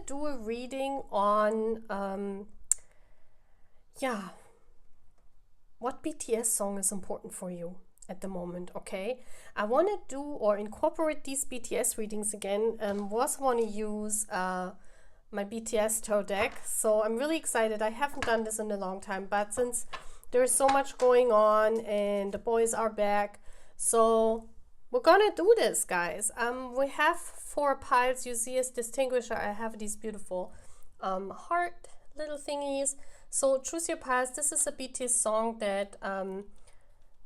do a reading on, yeah, what BTS song is important for you at the moment, okay? I want to do or incorporate these BTS readings again, and also want to use my BTS tarot deck. So I'm really excited. I haven't done this in a long time, but since there's so much going on and the boys are back, so we're gonna do this, guys. We have 4 piles. You see as distinguisher, I have these beautiful heart little thingies. So choose your piles. This is a BTS song that,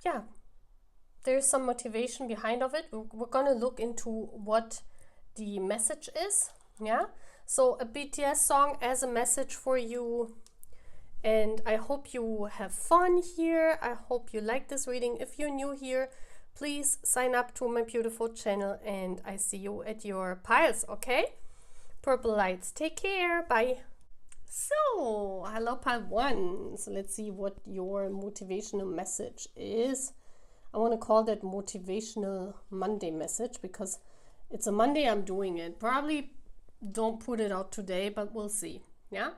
yeah, there's some motivation behind of it. We're gonna look into what the message is. Yeah, so a BTS song as a message for you. And I hope you have fun here. I hope you like this reading. If you're new here, please sign up to my beautiful channel, and I see you at your piles, okay? Purple lights, take care, bye. So, hello pile 1. So let's see what your motivational message is. I want to call that motivational Monday message because it's a Monday I'm doing it. Probably don't put it out today, but we'll see, yeah?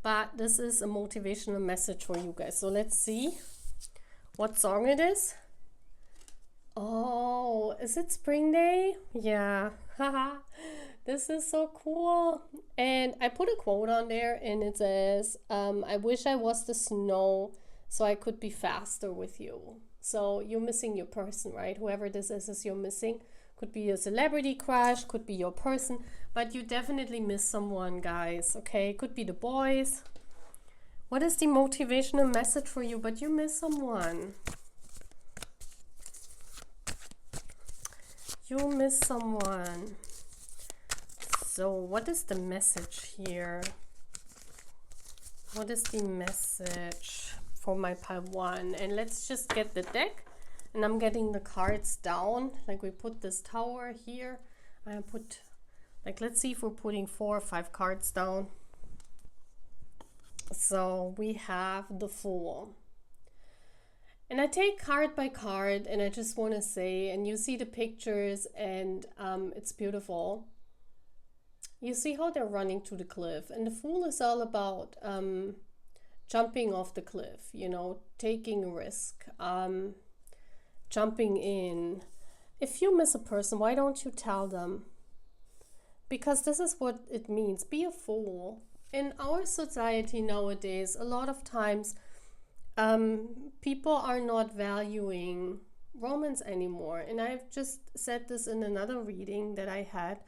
But this is a motivational message for you guys. So let's see what song it is. Oh, is it Spring Day? Yeah, haha, this is so cool. And I put a quote on there, and it says, I wish I was the snow so I could be faster with you. So you're missing your person, right? Whoever this is you're missing. Could be a celebrity crush, could be your person, but you definitely miss someone, guys, okay? Could be the boys. What is the motivational message for you? But you miss someone. You miss someone. So what is the message here? What is the message for my pile 1? And let's just get the deck. And I'm getting the cards down. Like we put this tower here. I put, like, let's see if we're putting 4 or 5 cards down. So we have the Fool. And I take card by card, and I just want to say, and you see the pictures, and it's beautiful. You see how they're running to the cliff, and the Fool is all about jumping off the cliff, you know, taking a risk, jumping in. If you miss a person, why don't you tell them? Because this is what it means. Be a fool. In our society nowadays, a lot of times people are not valuing romance anymore. And I've just said this in another reading that I had.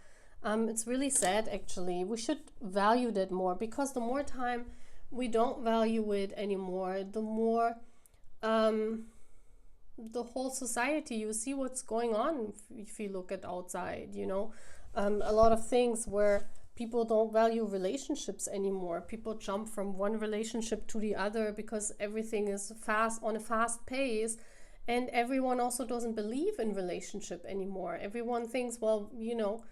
It's really sad, actually. We should value that more, because the more time we don't value it anymore, the more the whole society, you see what's going on if you look at outside, you know, a lot of things where people don't value relationships anymore. People jump from one relationship to the other because everything is fast, on a fast pace, and everyone also doesn't believe in relationship anymore. Everyone thinks, well, you know,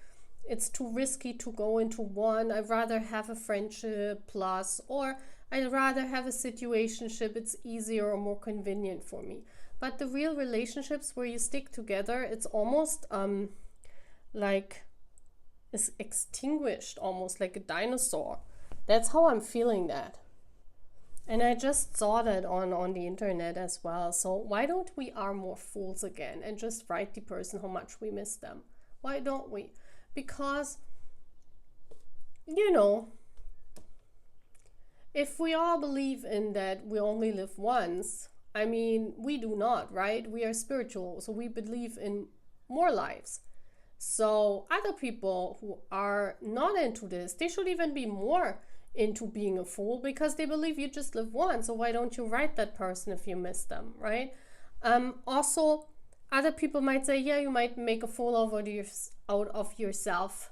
it's too risky to go into one. I'd rather have a friendship plus, or I'd rather have a situationship. It's easier or more convenient for me. But the real relationships where you stick together, it's almost like is extinguished, almost like a dinosaur. That's how I'm feeling that. And I just saw that on the internet as well. So why don't we are more fools again and just write the person how much we miss them? Why don't we? Because, you know, if we all believe in that we only live once, I mean, we do not, right? We are spiritual, so we believe in more lives. So other people who are not into this, they should even be more into being a fool, because they believe you just live once. So why don't you write that person if you miss them, right? Also, other people might say, yeah, you might make a fool out of yourself.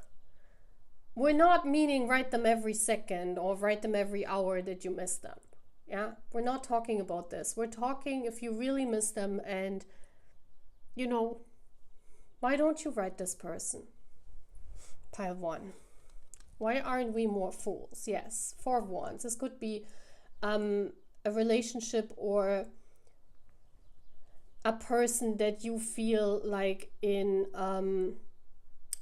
We're not meaning write them every second or write them every hour that you miss them. Yeah, we're not talking about this. We're talking if you really miss them, and, you know, why don't you write this person? Pile 1. Why aren't we more fools? Yes, 4 of Wands. This could be a relationship or a person that you feel like in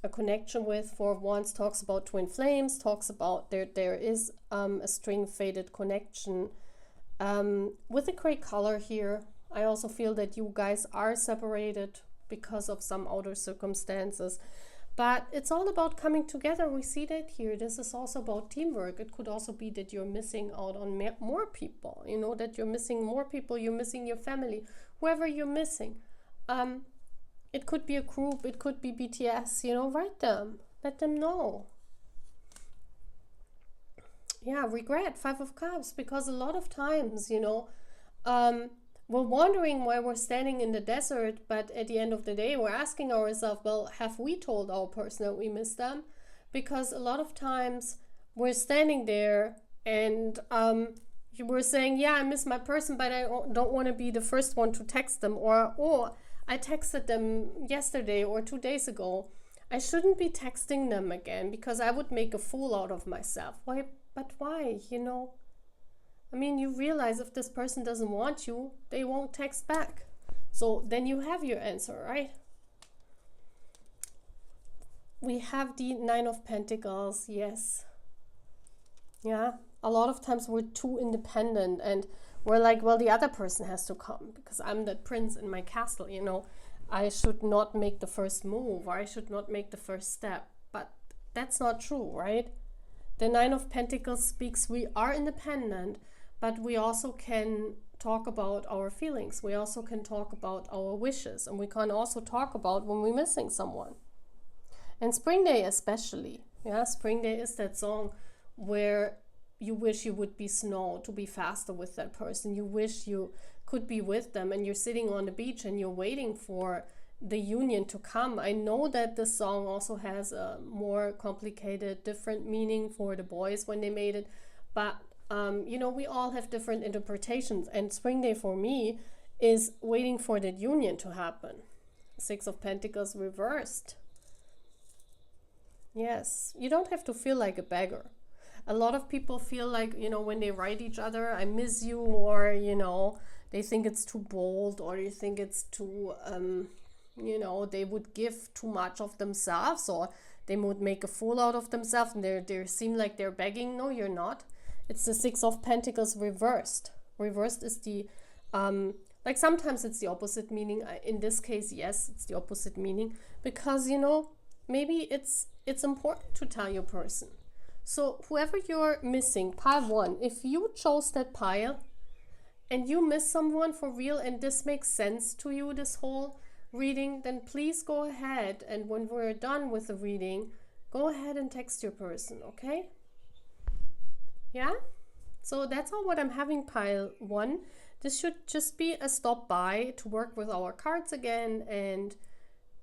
a connection with. Four of Wands talks about twin flames, talks about there is a string faded connection. With the gray color here, I also feel that you guys are separated because of some outer circumstances. But it's all about coming together. We see that here. This is also about teamwork. It could also be that you're missing out on more people. You know, that you're missing more people. You're missing your family. Whoever you're missing. It could be a group. It could be BTS. You know, write them. Let them know. Yeah, regret. Five of Cups. Because a lot of times, you know, we're wondering why we're standing in the desert, but at the end of the day, we're asking ourselves, well, have we told our person that we miss them? Because a lot of times we're standing there and we're saying, yeah, I miss my person, but I don't want to be the first one to text them. Or, oh, I texted them yesterday or 2 days ago. I shouldn't be texting them again because I would make a fool out of myself. Why? But why, you know? I mean, you realize if this person doesn't want you, they won't text back. So then you have your answer, right? We have the Nine of Pentacles, yes. Yeah, a lot of times we're too independent and we're like, well, the other person has to come because I'm the prince in my castle, you know. I should not make the first move or I should not make the first step. But that's not true, right? The Nine of Pentacles speaks we are independent, but we also can talk about our feelings. We also can talk about our wishes. And we can also talk about when we're missing someone. And Spring Day especially. Yeah, Spring Day is that song where you wish you would be snow to be faster with that person. You wish you could be with them and you're sitting on the beach and you're waiting for the union to come. I know that this song also has a more complicated, different meaning for the boys when they made it. But you know, we all have different interpretations, and Spring Day for me is waiting for that union to happen. Six of Pentacles reversed. Yes, you don't have to feel like a beggar. A lot of people feel like, you know, when they write each other, I miss you, or, you know, they think it's too bold, or they think it's too, you know, they would give too much of themselves, or they would make a fool out of themselves, and they seem like they're begging. No, you're not. It's the Six of Pentacles reversed. Reversed is the, like sometimes it's the opposite meaning. In this case, yes, it's the opposite meaning. Because, you know, maybe it's important to tell your person. So whoever you're missing, pile one, if you chose that pile and you miss someone for real and this makes sense to you, this whole reading, then please go ahead. And when we're done with the reading, go ahead and text your person, okay? Yeah, so that's all what I'm having, pile one. This should just be a stop by to work with our cards again and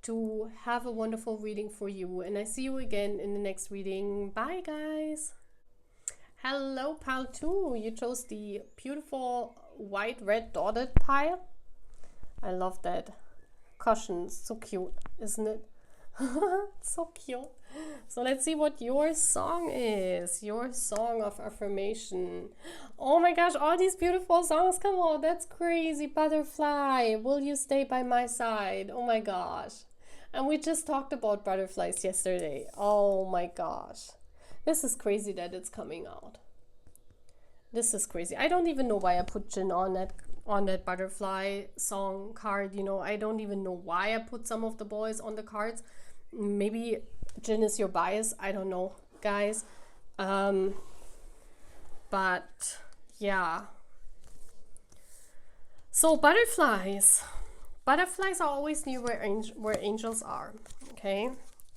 to have a wonderful reading for you. And I see you again in the next reading. Bye, guys. Hello, pile two. You chose the beautiful white, red dotted pile. I love that. Cushion, so cute, isn't it? So cute. So let's see what your song is. Your song of affirmation. Oh my gosh, all these beautiful songs. Come on, that's crazy. Butterfly, will you stay by my side? Oh my gosh. And we just talked about butterflies yesterday. Oh my gosh. This is crazy that it's coming out. This is crazy. I don't even know why I put Jin on that butterfly song card. You know, I don't even know why I put some of the boys on the cards. Maybe Jin is your bias. I don't know, guys. But yeah. So butterflies. Butterflies are always near where angels are. Okay.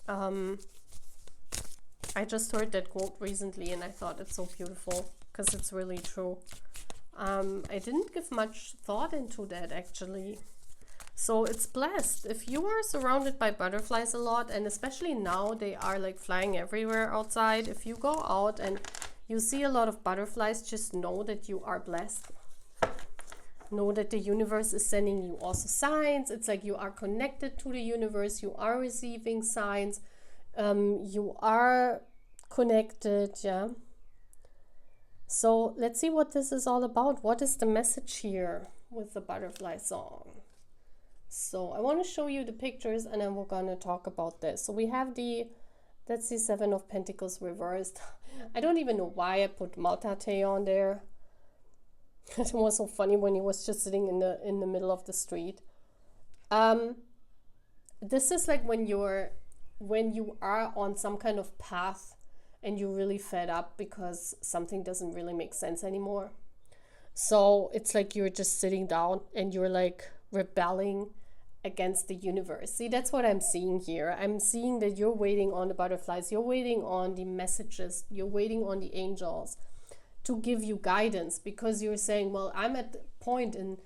I just heard that quote recently and I thought it's so beautiful because it's really true. I didn't give much thought into that actually. So it's blessed. If you are surrounded by butterflies a lot, and especially now they are like flying everywhere outside, if you go out and you see a lot of butterflies, just know that you are blessed. Know that the universe is sending you also signs. It's like you are connected to the universe. You are receiving signs. You are connected, yeah. So let's see what this is all about. What is the message here with the butterfly song? So I want to show you the pictures and then we're gonna talk about this. So we have that's the Seven of Pentacles reversed. I don't even know why I put Maltate on there. It was so funny when he was just sitting in the middle of the street. This is like when you are on some kind of path and you're really fed up because something doesn't really make sense anymore. So it's like you're just sitting down and you're like rebelling against the universe. See, that's what I'm seeing here. I'm seeing that you're waiting on the butterflies, you're waiting on the messages, you're waiting on the angels to give you guidance, because you're saying, well, I'm at the point in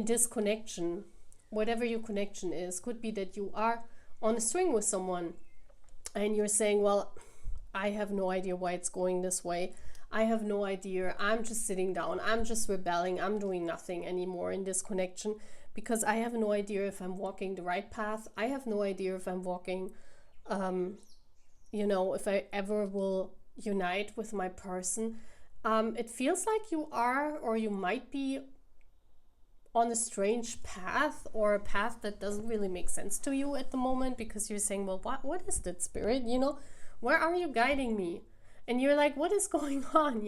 this connection, whatever your connection is. Could be that you are on a string with someone and you're saying, well, I have no idea why it's going this way. I have no idea. I'm just sitting down. I'm just rebelling. I'm doing nothing anymore in this connection because I have no idea if I'm walking the right path. I have no idea if I'm walking, if I ever will unite with my person. It feels like you are, or you might be on a strange path, or a path that doesn't really make sense to you at the moment, because you're saying, well, what is that, spirit? Where are you guiding me? And you're like, what is going on?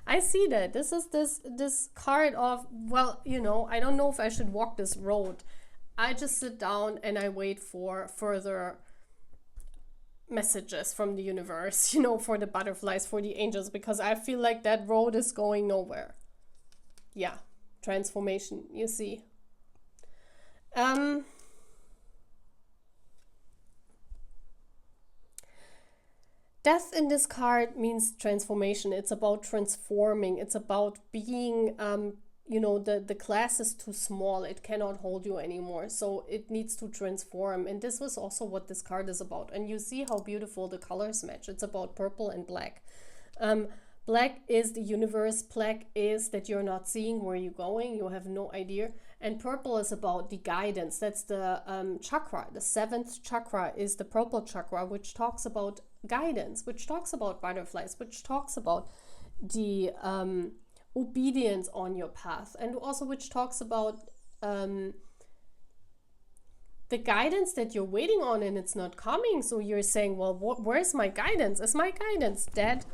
I see that this is this card of, well, I don't know if I should walk this road. I just sit down and I wait for further messages from the universe, for the butterflies, for the angels, because I feel like that road is going nowhere. Yeah, transformation, you see. Death in this card means transformation. It's about transforming. It's about being, the glass is too small. It cannot hold you anymore. So it needs to transform. And this was also what this card is about. And you see how beautiful the colors match. It's about purple and black. Black is the universe. Black is that you're not seeing where you're going. You have no idea. And purple is about the guidance. That's the chakra. The 7th chakra is the purple chakra, which talks about guidance, which talks about butterflies, which talks about the obedience on your path, and also which talks about the guidance that you're waiting on and it's not coming. So you're saying, well, where's my guidance? Is my guidance dead?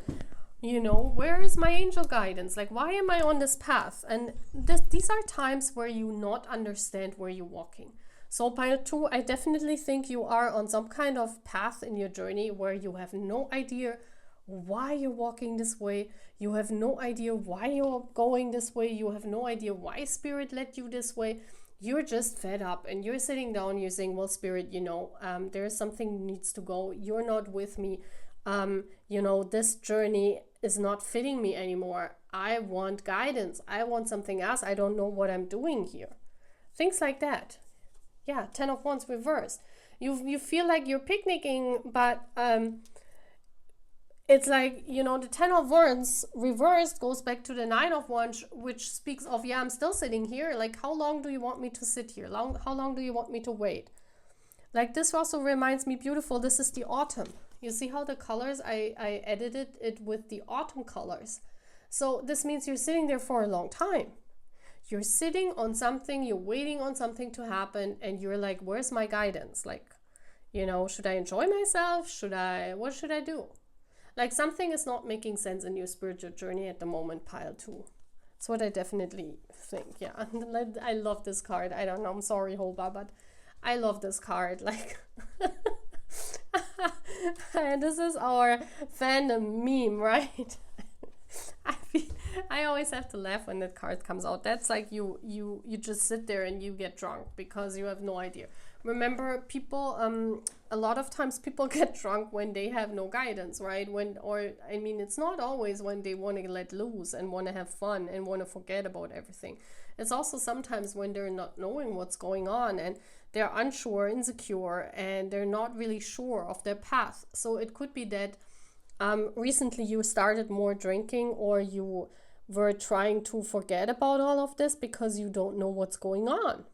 Where is my angel guidance? Like, why am I on this path? And these are times where you not understand where you're walking. So pile 2, I definitely think you are on some kind of path in your journey where you have no idea why you're walking this way. You have no idea why you're going this way. You have no idea why spirit led you this way. You're just fed up and you're sitting down, you're saying, well, spirit, there's something needs to go. You're not with me. This journey is not fitting me anymore. I want guidance. I want something else. I don't know what I'm doing here. Things like that. Yeah, 10 of Wands reversed. You feel like you're picnicking, but it's like, the 10 of Wands reversed goes back to the 9 of Wands, which speaks of, yeah, I'm still sitting here. Like, how long do you want me to sit here? How long do you want me to wait? Like, this also reminds me, beautiful, this is the autumn. You see how the colors, I edited it with the autumn colors. So this means you're sitting there for a long time. You're sitting on something, you're waiting on something to happen, and you're like, where's my guidance? Like, should I enjoy myself? What should I do? Like, something is not making sense in your spiritual journey at the moment, pile 2. That's what I definitely think, yeah. I love this card. I don't know, I'm sorry, Holba, but I love this card. Like, and this is our fandom meme, right? I always have to laugh when that card comes out. That's like you just sit there and you get drunk because you have no idea. Remember, people, a lot of times people get drunk when they have no guidance, right? It's not always when they want to let loose and want to have fun and want to forget about everything. It's also sometimes when they're not knowing what's going on and they're unsure, insecure, and they're not really sure of their path. So it could be that recently you started more drinking, or you were trying to forget about all of this because you don't know what's going on.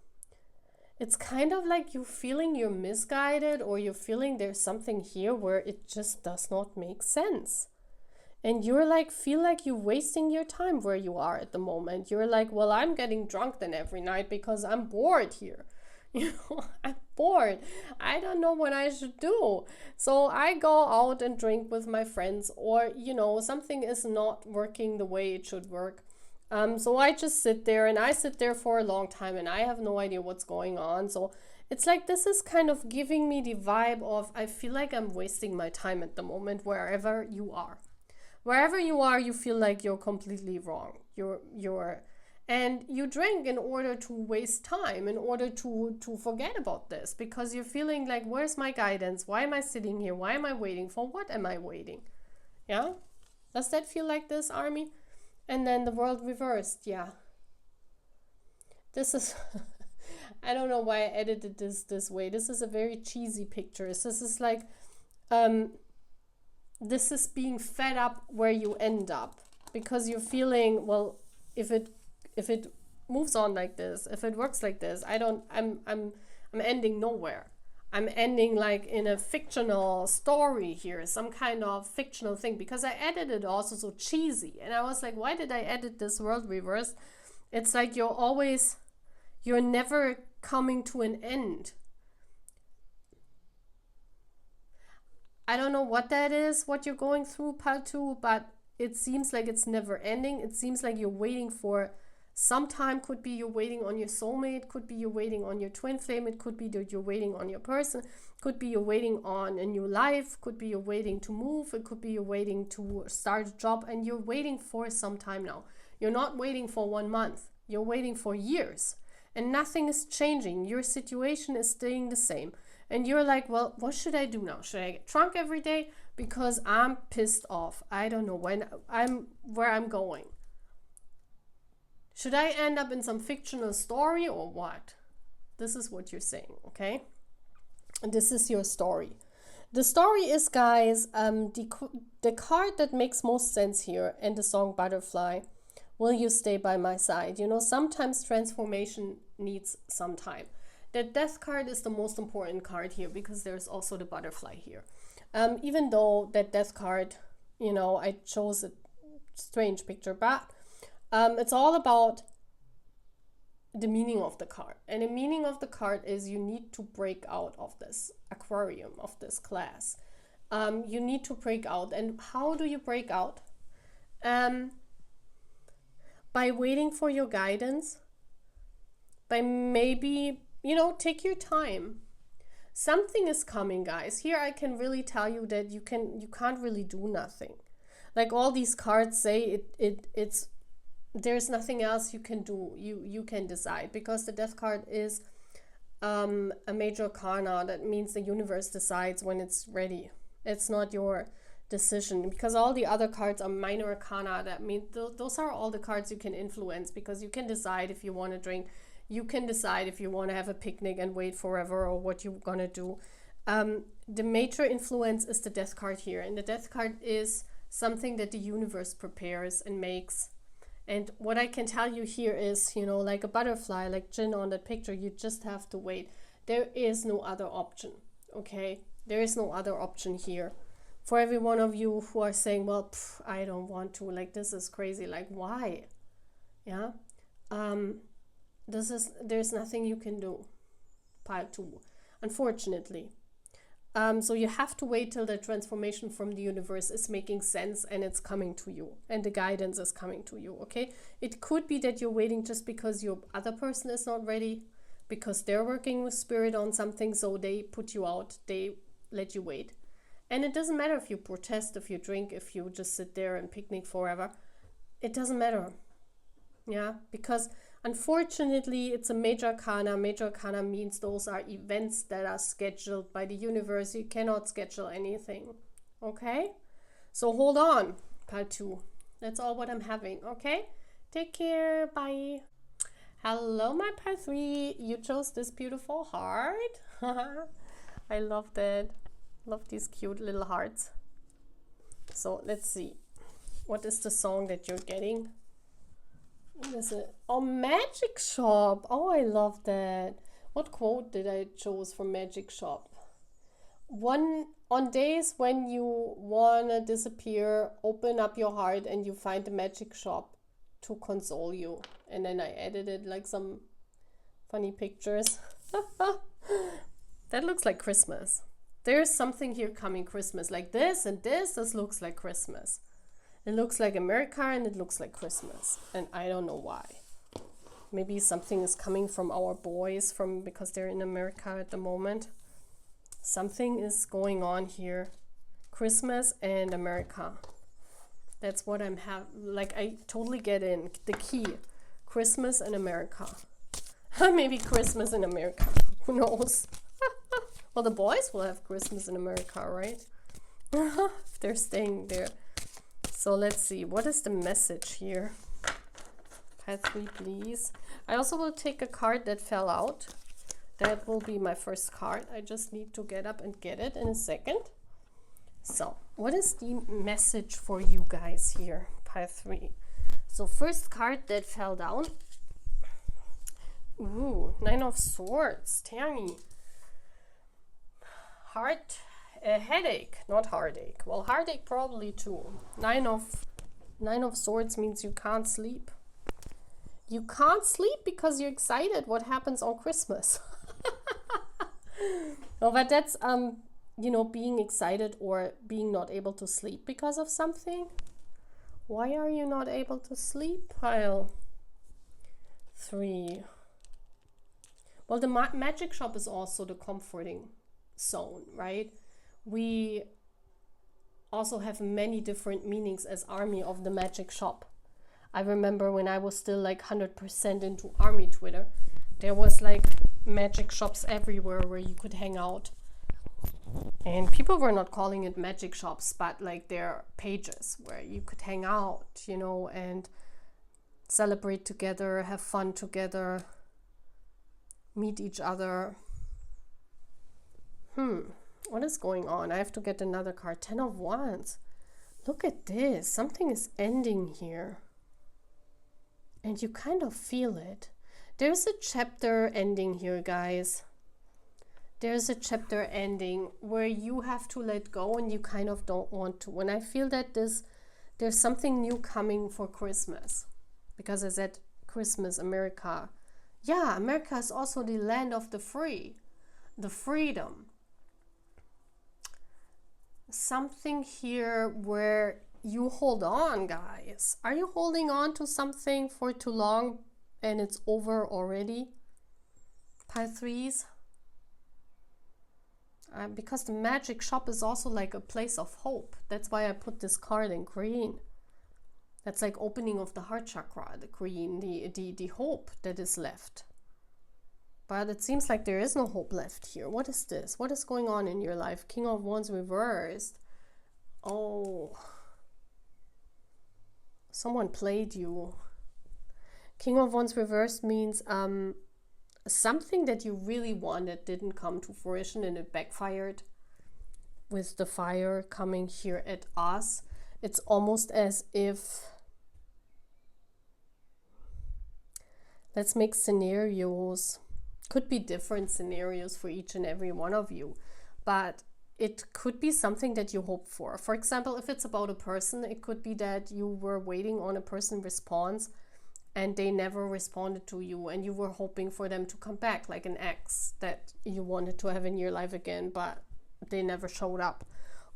It's kind of like you're feeling you're misguided, or you're feeling there's something here where it just does not make sense. And you're like, feel like you're wasting your time where you are at the moment. You're like, well, I'm getting drunk then every night because I'm bored here. I'm bored. I don't know what I should do. So I go out and drink with my friends, or, something is not working the way it should work. So I just sit there, and I sit there for a long time, and I have no idea what's going on. So it's like this is kind of giving me the vibe of I feel like I'm wasting my time at the moment wherever you are. Wherever you are, you feel like you're completely wrong. And you drink in order to waste time, in order to forget about this, because you're feeling like, where's my guidance? Why am I sitting here? Why am I waiting? For what am I waiting? Yeah? Does that feel like this, Army? And then the world reversed. Yeah. This is I don't know why I edited this way. This is a very cheesy picture. This is like this is being fed up where you end up, because you're feeling, well, if it moves on like this, if it works like this, I'm ending nowhere. I'm ending like in a fictional story here, some kind of fictional thing, because I edited also so cheesy. And I was like, why did I edit this world reversed? It's like you're never coming to an end. I don't know what that is, what you're going through, part two, but it seems like it's never ending. It seems like you're waiting for some time. Could be you're waiting on your soulmate, could be you're waiting on your twin flame, it could be that you're waiting on your person, could be you're waiting on a new life, could be you're waiting to move, it could be you're waiting to start a job, and you're waiting for some time now. You're not waiting for 1 month, you're waiting for years, and nothing is changing. Your situation is staying the same. And you're like, well, what should I do now? Should I get drunk every day? Because I'm pissed off. I don't know where I'm going. Should I end up in some fictional story or what? This is what you're saying, okay? And this is your story. The story is, guys, the card that makes most sense here in the song Butterfly, will you stay by my side? Sometimes transformation needs some time. The death card is the most important card here, because there's also the butterfly here. Even though that death card, I chose a strange picture, but it's all about the meaning of the card. And the meaning of the card is you need to break out of this aquarium, of this glass. You need to break out. And how do you break out? By waiting for your guidance, by maybe, take your time. Something is coming, guys. Here I can really tell you that you can't really do nothing. Like all these cards say, it's there's nothing else you can do. You can decide, because the death card is a major arcana. That means the universe decides when it's ready. It's not your decision, because all the other cards are minor arcana. That means those are all the cards you can influence, because you can decide if you want to drink. You can decide if you want to have a picnic and wait forever, or what you're gonna do. The major influence is the death card here, and the death card is something that the universe prepares and makes. And what I can tell you here is, like a butterfly, like Jin on that picture, you just have to wait. There is no other option, okay? There is no other option here. For every one of you who are saying, well, I don't want to, like, this is crazy, like, why? Yeah? There's nothing you can do. Pile 2, unfortunately. So you have to wait till the transformation from the universe is making sense, and it's coming to you, and the guidance is coming to you, okay? It could be that you're waiting just because your other person is not ready, because they're working with spirit on something, so they put you out, they let you wait. And it doesn't matter if you protest, if you drink, if you just sit there and picnic forever. It doesn't matter. Yeah, because unfortunately, it's a major arcana. Major arcana means those are events that are scheduled by the universe. You cannot schedule anything. Okay? So hold on, part 2. That's all what I'm having. Okay? Take care. Bye. Hello, my part 3. You chose this beautiful heart. I love that. Love these cute little hearts. So let's see. What is the song that you're getting? What is it? Oh, Magic Shop. Oh, I love that. What quote did I choose from Magic Shop? On days when you wanna disappear, open up your heart and you find the magic shop to console you. And then I edited like some funny pictures. That looks like Christmas. There's something here coming Christmas, like this and this. This looks like Christmas. It looks like America and it looks like Christmas. And I don't know why. Maybe something is coming from our boys because they're in America at the moment. Something is going on here. Christmas and America. That's what I'm like I totally get in. The key. Christmas and America. Maybe Christmas in America. Who knows? Well, the boys will have Christmas in America, right? If they're staying there. So let's see. What is the message here? Pile 3, please. I also will take a card that fell out. That will be my first card. I just need to get up and get it in a second. So, what is the message for you guys here? Pile 3. So, first card that fell down. Ooh, 9 of Swords. Tangy. Headache, not heartache. Well, heartache probably too. 9 of Swords means you can't sleep. You can't sleep because you're excited what happens on Christmas. No, but that's you know, being excited or being not able to sleep because of something. Why are you not able to sleep? Pile 3. Well, the magic shop is also the comforting zone, right? We also have many different meanings as army of the magic shop. I remember when I was still like 100% into army Twitter, there was like magic shops everywhere where you could hang out. And people were not calling it magic shops, but like their pages where you could hang out, you know, and celebrate together, have fun together, meet each other. What is going on? I have to get another card. 10 of Wands. Look at this. Something is ending here. And you kind of feel it. There's a chapter ending here, guys. There's a chapter ending where you have to let go and you kind of don't want to. When I feel that there's something new coming for Christmas. Because I said Christmas, America. Yeah, America is also the land of the free. The freedom. Something here where you hold on, guys. Are you holding on to something for too long and it's over already? Pile 3s. Because the magic shop is also like a place of hope. That's why I put this card in green. That's like opening of the heart chakra, the green, the hope that is left. But it seems like there is no hope left here. What is this? What is going on in your life? King of Wands reversed. Oh. Someone played you. King of Wands reversed means something that you really wanted didn't come to fruition and it backfired. With the fire coming here at us. It's almost as if... Let's make scenarios. Could be different scenarios for each and every one of you, but it could be something that you hope for. For example, if it's about a person, it could be that you were waiting on a person's response and they never responded to you and you were hoping for them to come back, like an ex that you wanted to have in your life again, but they never showed up.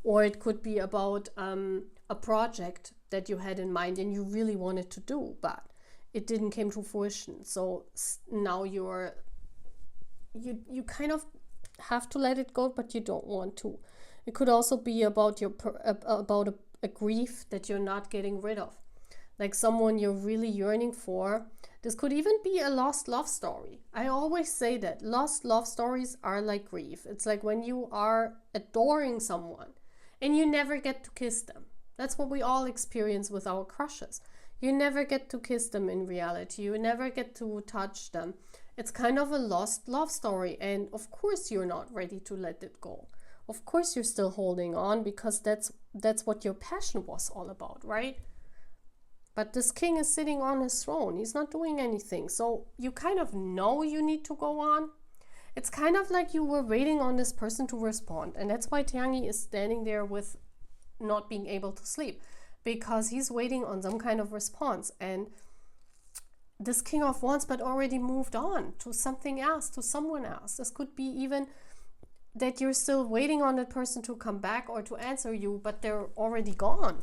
Or it could be about a project that you had in mind and you really wanted to do, but it didn't come to fruition. So now you kind of have to let it go, but you don't want to. It could also be about a grief that you're not getting rid of, like someone you're really yearning for. This could even be a lost love story. I always say that lost love stories are like grief. It's like when you are adoring someone and you never get to kiss them. That's what we all experience with our crushes. You never get to kiss them in reality. You never get to touch them. It's kind of a lost love story, and of course you're not ready to let it go. Of course you're still holding on because that's what your passion was all about, right? But this king is sitting on his throne. He's not doing anything. So you kind of know you need to go on. It's kind of like you were waiting on this person to respond. And that's why Tianyi is standing there with not being able to sleep, because he's waiting on some kind of response. And this King of Wands, but already moved on to something else, to someone else. This could be even that you're still waiting on that person to come back or to answer you, but they're already gone.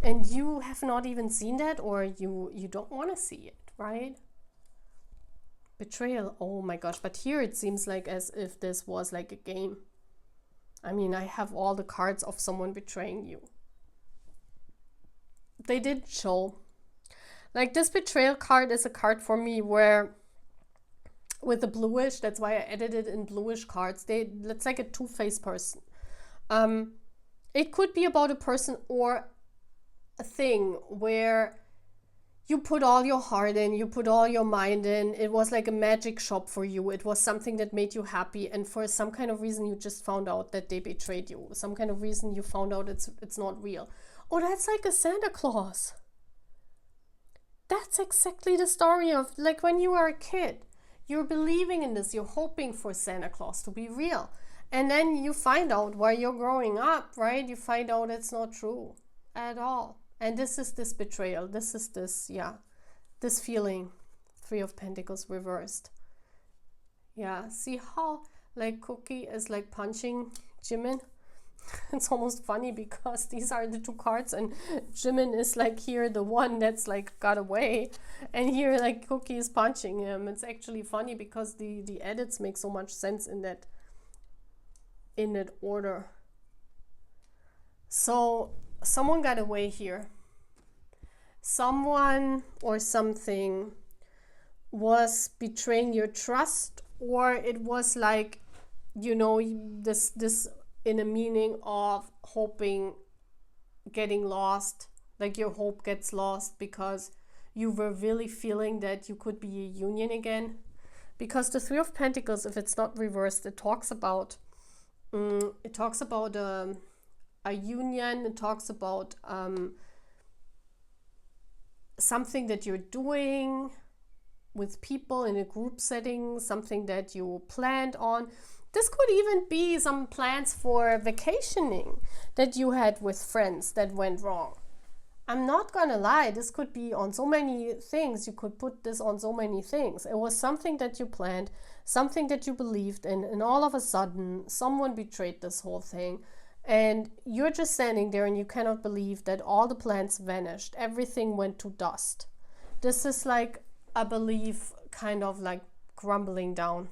And you have not even seen that, or you don't want to see it, right? Betrayal. Oh my gosh. But here it seems like as if this was like a game. I mean, I have all the cards of someone betraying you. They did show. Like this betrayal card is a card for me where with the bluish, that's why I edited in bluish cards. That's like a two-faced person. It could be about a person or a thing where you put all your heart in, you put all your mind in. It was like a magic shop for you. It was something that made you happy, and for some kind of reason you just found out that they betrayed you. Some kind of reason you found out it's not real. Oh, that's like a Santa Claus. That's exactly the story of like when you were a kid. You're believing in this, you're hoping for Santa Claus to be real. And then you find out while you're growing up, right? You find out it's not true at all. And this is this betrayal. This is this, this feeling. Three of Pentacles reversed. Yeah, see how like Cookie is like punching Jimin? It's almost funny because these are the two cards and Jimin is like here the one that's like got away, and here like Cookie is punching him. It's actually funny because the edits make so much sense in that order. So someone got away here. Someone or something was betraying your trust, or it was like, you know, this in a meaning of hoping, getting lost, like your hope gets lost because you were really feeling that you could be a union again. Because the Three of Pentacles, if it's not reversed, it talks about a union. It talks about something that you're doing with people in a group setting, something that you planned on. This could even be some plans for vacationing that you had with friends that went wrong. I'm not gonna lie, this could be on so many things. You could put this on so many things. It was something that you planned, something that you believed in, and all of a sudden someone betrayed this whole thing. And you're just standing there and you cannot believe that all the plans vanished. Everything went to dust. This is like a belief kind of like crumbling down.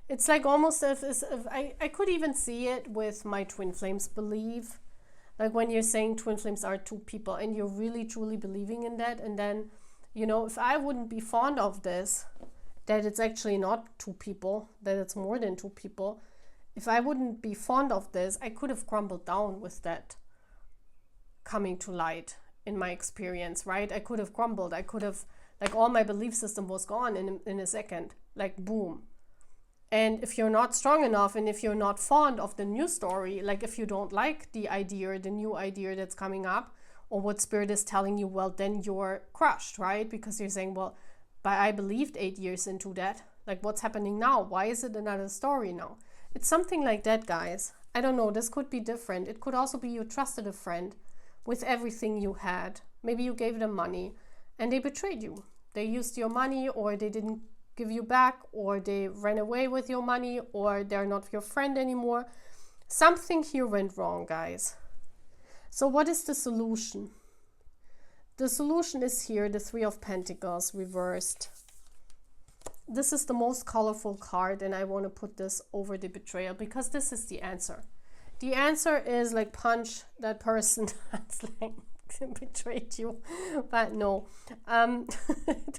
It's like almost as if I could even see it with my twin flames belief. Like when you're saying twin flames are two people and you're really truly believing in that. And then, you know, if I wouldn't be fond of this, that it's actually not two people, that it's more than two people. If I wouldn't be fond of this, I could have crumbled down with that coming to light in my experience, right? I could have crumbled. I could have, like all my belief system was gone in a second, like boom. And if you're not strong enough and if you're not fond of the new story, like if you don't like the idea or the new idea that's coming up or what Spirit is telling you, well, then you're crushed, right? Because you're saying, well, but I believed 8 years into that. Like what's happening now? Why is it another story now? It's something like that, guys. I don't know. This could be different. It could also be you trusted a friend with everything you had. Maybe you gave them money and they betrayed you. They used your money, or they didn't give you back, or they ran away with your money, or they're not your friend anymore. Something here went wrong, guys. So what is the solution? The solution is here, the Three of Pentacles reversed. This is the most colorful card, and I want to put this over the betrayal because this is the answer. The answer is like punch that person that's like betrayed you, but no, I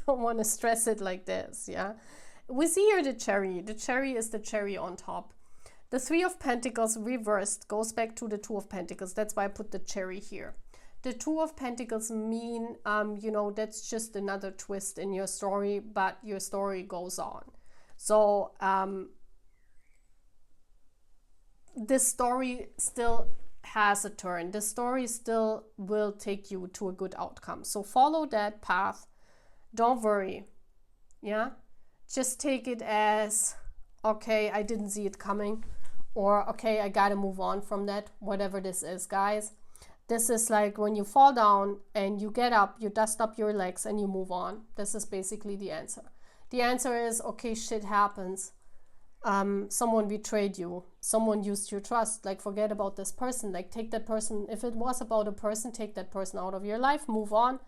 don't want to stress it like this. Yeah, we see here the cherry. The cherry is the cherry on top. The Three of Pentacles reversed goes back to the Two of Pentacles. That's why I put the cherry here. The Two of Pentacles mean, you know, that's just another twist in your story, but your story goes on. So this story still has a turn. The story still will take you to a good outcome. So follow that path. Don't worry. Yeah, just take it as, okay, I didn't see it coming, or okay, I gotta move on from that, whatever this is, guys. This is like when you fall down and you get up, you dust up your legs and you move on. This is basically the answer. The answer is, okay, shit happens. Someone betrayed you. Someone used your trust. Like, forget about this person. Like, take that person. If it was about a person, take that person out of your life. Move on.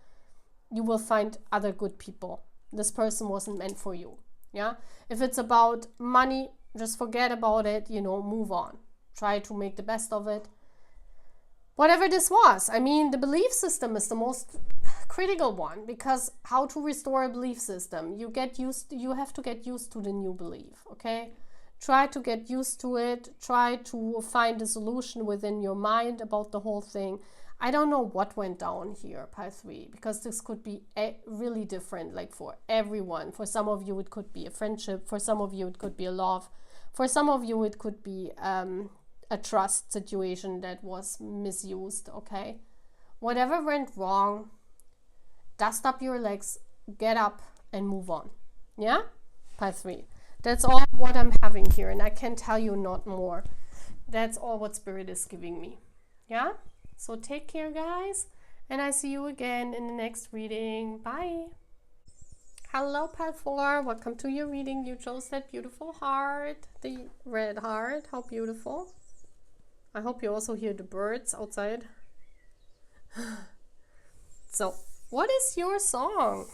You will find other good people. This person wasn't meant for you. Yeah. If it's about money, just forget about it. You know, move on. Try to make the best of it. Whatever this was. I mean, the belief system is the most critical one, because how to restore a belief system? You have to get used to the new belief, okay? Try to get used to it. Try to find a solution within your mind about the whole thing. I don't know what went down here, pile 3, because this could be really different, like for everyone. For some of you, it could be a friendship. For some of you, it could be a love. For some of you, it could be a trust situation that was misused, okay? Whatever went wrong, dust up your legs, get up, and move on. Yeah? Pile 3. That's all what I'm having here, and I can tell you not more. That's all what Spirit is giving me. Yeah? So take care, guys, and I see you again in the next reading. Bye. Hello, Pile 4. Welcome to your reading. You chose that beautiful heart, the red heart. How beautiful. I hope you also hear the birds outside. So, what is your song?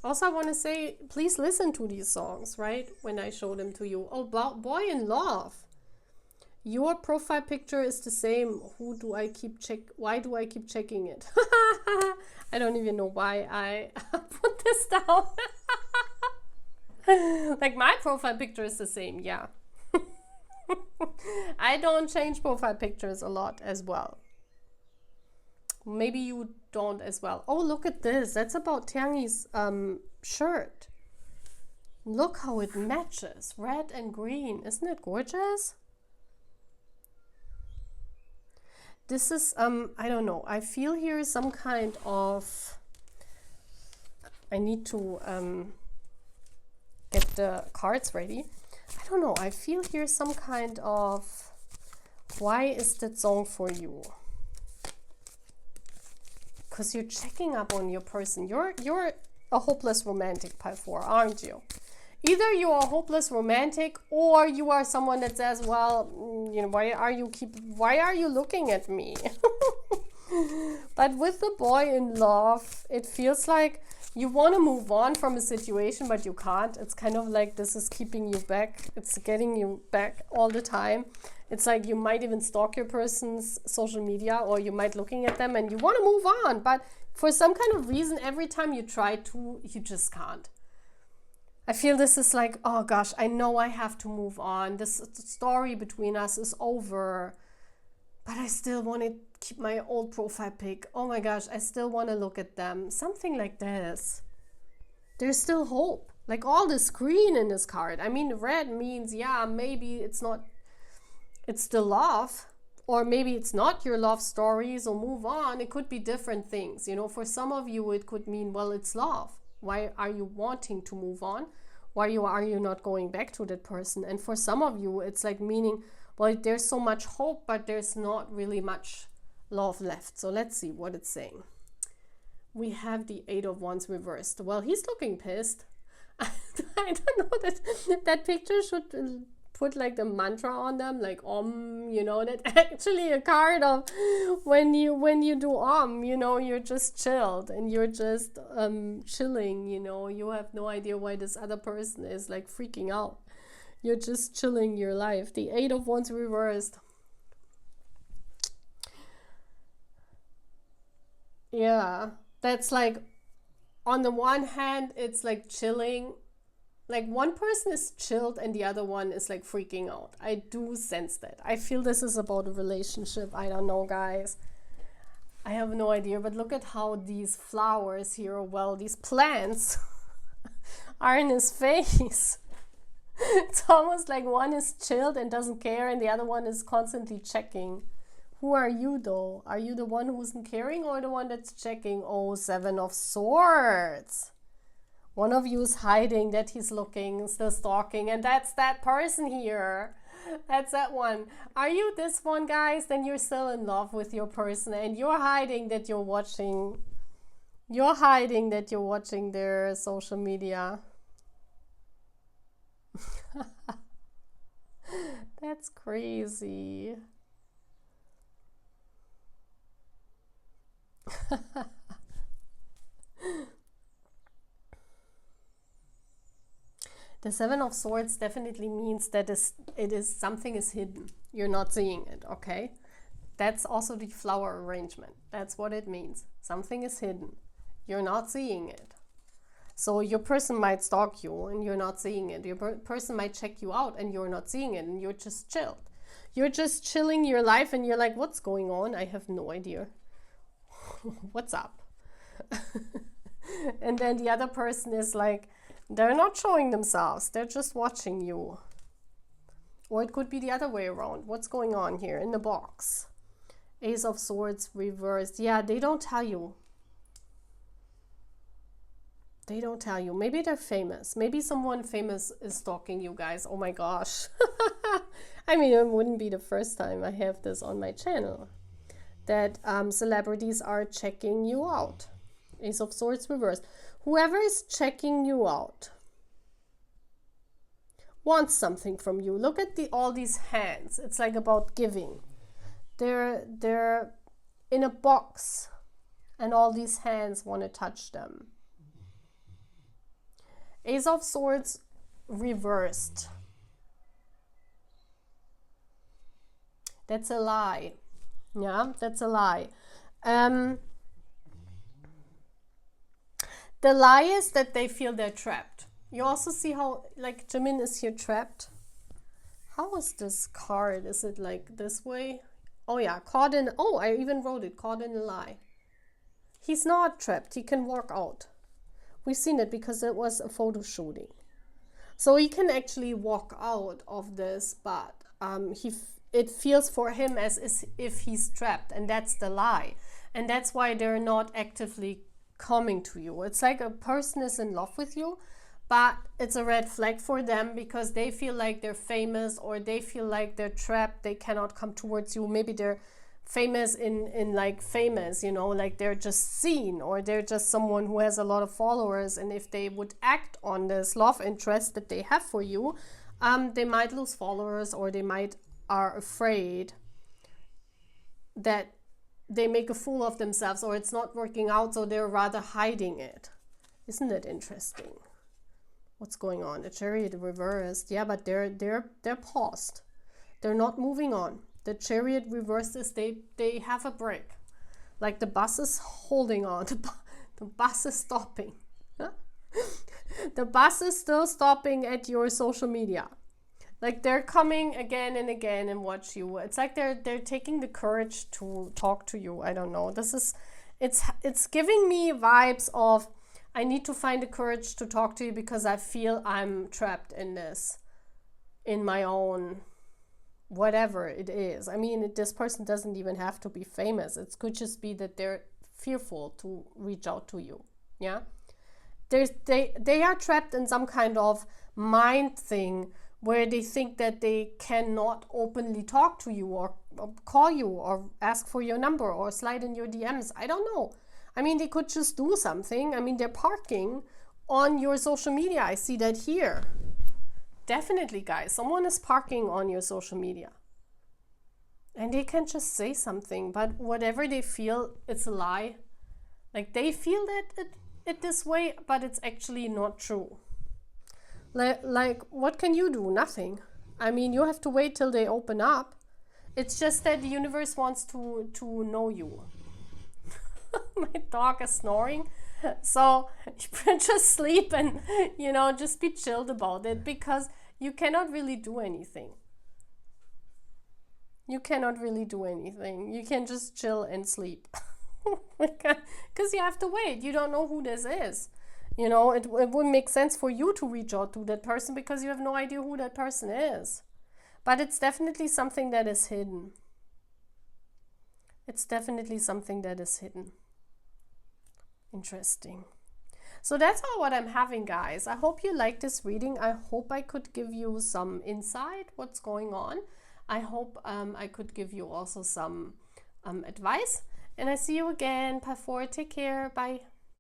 Also, I want to say, please listen to these songs, right? When I show them to you. Oh, boy in love. Your profile picture is the same. Why do I keep checking it? I don't even know why I put this down. Like, my profile picture is the same, yeah. I don't change profile pictures a lot as well. Maybe you don't as well. Oh, look at this. That's about Tiangi's shirt. Look how it matches. Red and green. Isn't it gorgeous? This is, I don't know. I feel here some kind of... I need to get the cards ready. I don't know. I feel here some kind of... Why is that song for you? Because you're checking up on your person. You're a hopeless romantic, Pile 4, aren't you? Either you are a hopeless romantic, or you are someone that says, well, you know, why are you looking at me? But with the boy in love, it feels like you want to move on from a situation, but you can't. It's kind of like this is keeping you back. It's getting you back all the time. It's like you might even stalk your person's social media, or you might looking at them and you want to move on. But for some kind of reason, every time you try to, you just can't. I feel this is like, oh gosh, I know I have to move on. This story between us is over. But I still want to keep my old profile pic. Oh my gosh, I still want to look at them. Something like this. There's still hope. Like all this green in this card. I mean, red means, yeah, maybe it's still love. Or maybe it's not your love story, so move on. It could be different things. You know, for some of you, it could mean, well, it's love. Why are you wanting to move on? Why are you not going back to that person? And for some of you, it's like meaning, well, there's so much hope, but there's not really much love left. So let's see what it's saying. We have the 8 of Wands reversed. Well, he's looking pissed. I don't know that picture should put like the mantra on them, like you know, that actually a card of when you do you know, you're just chilled and you're just chilling, you know, you have no idea why this other person is like freaking out. You're just chilling your life. The 8 of Wands reversed. Yeah, that's like, on the one hand, it's like chilling. Like one person is chilled and the other one is like freaking out. I do sense that. I feel this is about a relationship. I don't know, guys. I have no idea. But look at how these flowers here, well, these plants are in his face. It's almost like one is chilled and doesn't care and the other one is constantly checking. Who are you though? Are you the one who isn't caring or the one that's checking? Oh, 7 of Swords. One of you is hiding that he's looking, still stalking, and that's that person here. That's that one. Are you this one, guys? Then you're still in love with your person and you're hiding that you're watching. You're hiding that you're watching their social media. That's crazy. The Seven of Swords definitely means that it is something is hidden. You're not seeing it, okay? That's also the flower arrangement. That's what it means. Something is hidden. You're not seeing it. So your person might stalk you and you're not seeing it. Your person might check you out and you're not seeing it and you're just chilled. You're just chilling your life and you're like, what's going on? I have no idea. What's up? And then the other person is like, they're not showing themselves. They're just watching you. Or it could be the other way around. What's going on here in the box? Ace of Swords reversed. Yeah, they don't tell you. They don't tell you. Maybe they're famous. Maybe someone famous is stalking you guys. Oh my gosh. I mean, it wouldn't be the first time I have this on my channel. That celebrities are checking you out. Ace of Swords reversed. Whoever is checking you out wants something from you. Look at all these hands. It's like about giving. They're in a box and all these hands want to touch them. Ace of Swords reversed. That's a lie. Yeah, that's a lie. The lie is that they feel they're trapped. You also see how, like, Jimin is here trapped. How is this card? Is it like this way? Oh yeah, caught in, oh, I even wrote it, caught in a lie. He's not trapped, he can walk out. We've seen it because it was a photo shooting. So he can actually walk out of this, but it feels for him as if he's trapped, and that's the lie. And that's why they're not actively coming to you. It's like a person is in love with you, but it's a red flag for them because they feel like they're famous or they feel like they're trapped. They cannot come towards you. Maybe they're famous in like famous, you know, like they're just seen, or they're just someone who has a lot of followers, and if they would act on this love interest that they have for you, they might lose followers, or they might are afraid that they make a fool of themselves or it's not working out, so they're rather hiding it. Isn't it interesting? What's going on? The Chariot reversed. Yeah, but they're paused. They're not moving on. The Chariot reversed is they have a break. Like the bus is holding on. The bus is stopping. The bus is still stopping at your social media. Like they're coming again and again and watch you. It's like they're taking the courage to talk to you. I don't know. It's giving me vibes of, I need to find the courage to talk to you because I feel I'm trapped in this, in my own, whatever it is. I mean, this person doesn't even have to be famous. It could just be that they're fearful to reach out to you. Yeah, they are trapped in some kind of mind thing where they think that they cannot openly talk to you or call you or ask for your number or slide in your DMs. I don't know. I mean, they could just do something. I mean, they're parking on your social media. I see that here. Definitely, guys. Someone is parking on your social media. And they can just say something, but whatever they feel, it's a lie. Like they feel that it this way, but it's actually not true. Like, what can you do? Nothing. I mean, you have to wait till they open up. It's just that the universe wants to know you. My dog is snoring. So just sleep and, you know, just be chilled about it because you cannot really do anything. You cannot really do anything. You can just chill and sleep. Because you have to wait. You don't know who this is. You know, it wouldn't make sense for you to reach out to that person because you have no idea who that person is. But it's definitely something that is hidden. It's definitely something that is hidden. Interesting. So that's all what I'm having, guys. I hope you like this reading. I hope I could give you some insight what's going on. I hope I could give you also some advice. And I see you again. Bye for. Take care. Bye.